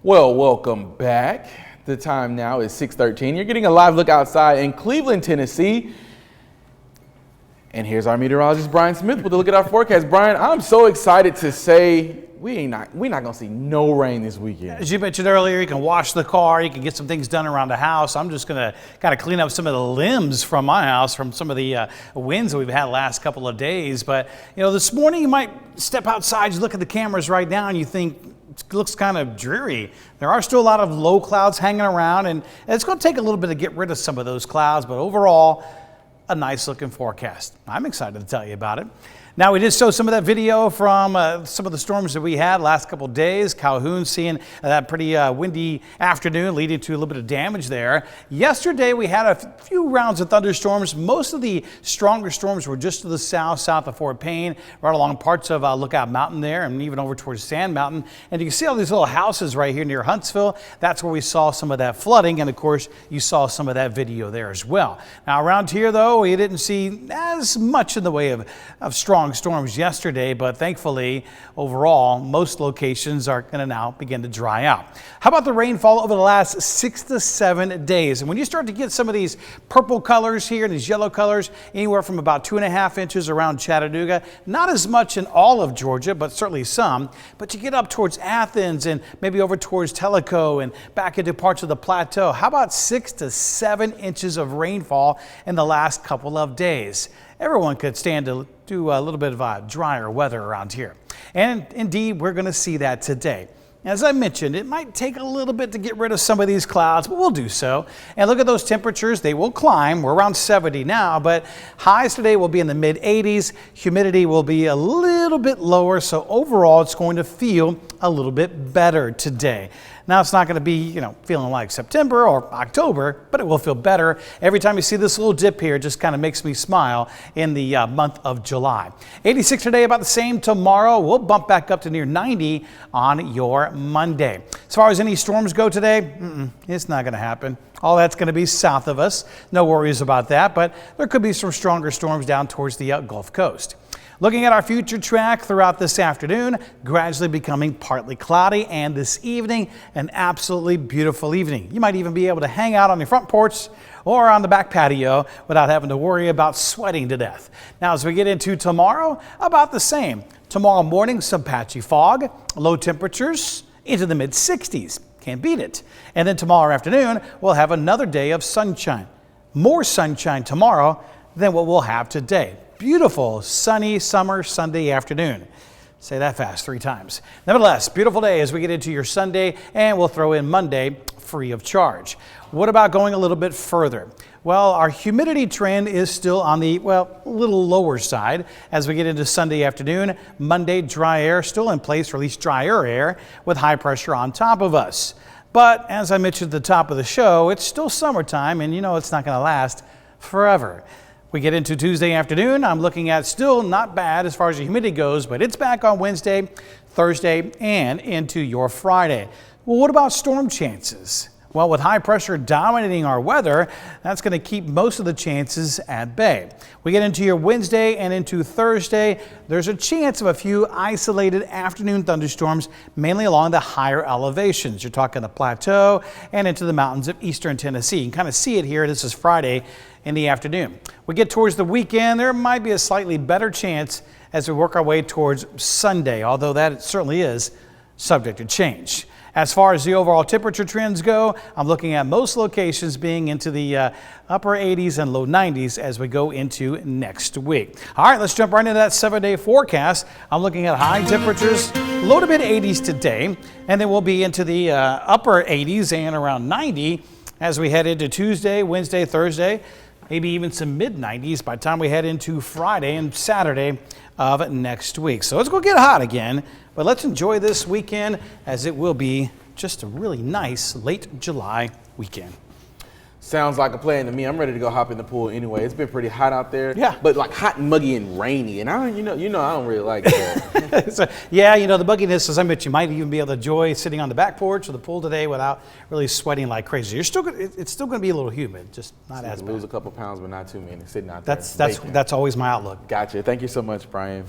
Well, welcome back. The time now is 6:13. You're getting a live look outside in Cleveland, Tennessee. And here's our meteorologist, Brian Smith, with a look at our forecast. Brian, I'm so excited to say we're not gonna see no rain this weekend. As you mentioned earlier, you can wash the car, you can get some things done around the house. I'm just gonna kind of clean up some of the limbs from my house from some of the winds that we've had the last couple of days. But you know, this morning you might step outside, you look at the cameras right now, and you think it looks kind of dreary. There are still a lot of low clouds hanging around, and it's going to take a little bit to get rid of some of those clouds, but overall, a nice looking forecast. I'm excited to tell you about it. Now, we did show some of that video from some of the storms that we had last couple of days. Calhoun seeing that pretty windy afternoon, leading to a little bit of damage there. Yesterday, we had a few rounds of thunderstorms. Most of the stronger storms were just to the south of Fort Payne, right along parts of Lookout Mountain there, and even over towards Sand Mountain. And you can see all these little houses right here near Huntsville. That's where we saw some of that flooding, and of course, you saw some of that video there as well. Now, around here, though, we didn't see as much in the way of strong storms yesterday, but thankfully overall most locations are going to now begin to dry out. How about the rainfall over the last 6 to 7 days? And when you start to get some of these purple colors here and these yellow colors, anywhere from about 2.5 inches around Chattanooga, not as much in all of Georgia, but certainly some. But you get up towards Athens and maybe over towards Tellico and back into parts of the plateau. How about 6 to 7 inches of rainfall in the last couple of days? Everyone could stand to do a little bit of drier weather around here. And indeed, we're going to see that today. As I mentioned, it might take a little bit to get rid of some of these clouds, but we'll do so. And look at those temperatures. They will climb. We're around 70 now, but highs today will be in the mid 80s. Humidity will be a little bit lower, so overall it's going to feel a little bit better today. Now, it's not going to be, feeling like September or October, but it will feel better. Every time you see this little dip here, it just kind of makes me smile in the month of July. 86 today, about the same tomorrow. We'll bump back up to near 90 on your Monday. As far as any storms go today, it's not going to happen. All that's going to be south of us. No worries about that, but there could be some stronger storms down towards the Gulf Coast. Looking at our future track throughout this afternoon, gradually becoming partly cloudy, and this evening, an absolutely beautiful evening. You might even be able to hang out on your front porch or on the back patio without having to worry about sweating to death. Now, as we get into tomorrow, about the same. Tomorrow morning, some patchy fog, low temperatures into the mid 60s. Can't beat it. And then tomorrow afternoon, we'll have another day of sunshine. More sunshine tomorrow than what we'll have today. Beautiful, sunny summer Sunday afternoon. Say that fast 3 times. Nevertheless, beautiful day as we get into your Sunday, and we'll throw in Monday free of charge. What about going a little bit further? Well, our humidity trend is still on the, a little lower side as we get into Sunday afternoon. Monday, dry air still in place, or at least drier air with high pressure on top of us. But as I mentioned at the top of the show, it's still summertime, and it's not going to last forever. We get into Tuesday afternoon. I'm looking at still not bad as far as the humidity goes, but it's back on Wednesday, Thursday, and into your Friday. Well, what about storm chances? Well, with high pressure dominating our weather, that's going to keep most of the chances at bay. We get into your Wednesday and into Thursday. There's a chance of a few isolated afternoon thunderstorms, mainly along the higher elevations. You're talking the plateau and into the mountains of eastern Tennessee. You can kind of see it here. This is Friday in the afternoon. We get towards the weekend, there might be a slightly better chance as we work our way towards Sunday, although that certainly is subject to change. As far as the overall temperature trends go, I'm looking at most locations being into the upper 80s and low 90s as we go into next week. All right, let's jump right into that 7-day forecast. I'm looking at high temperatures, low to mid 80s today, and then we'll be into the upper 80s and around 90 as we head into Tuesday, Wednesday, Thursday, maybe even some mid 90s by the time we head into Friday and Saturday of next week. So let's go get hot again, but let's enjoy this weekend as it will be just a really nice late July weekend. Sounds like a plan to me. I'm ready to go hop in the pool anyway. It's been pretty hot out there. Yeah. But like hot and muggy and rainy. And I don't really like that. So, yeah, the mugginess, as I mentioned, you might even be able to enjoy sitting on the back porch or the pool today without really sweating like crazy. It's still going to be a little humid, just not as bad. Lose a couple pounds, but not too many. Sitting out there. That's always my outlook. Gotcha. Thank you so much, Brian.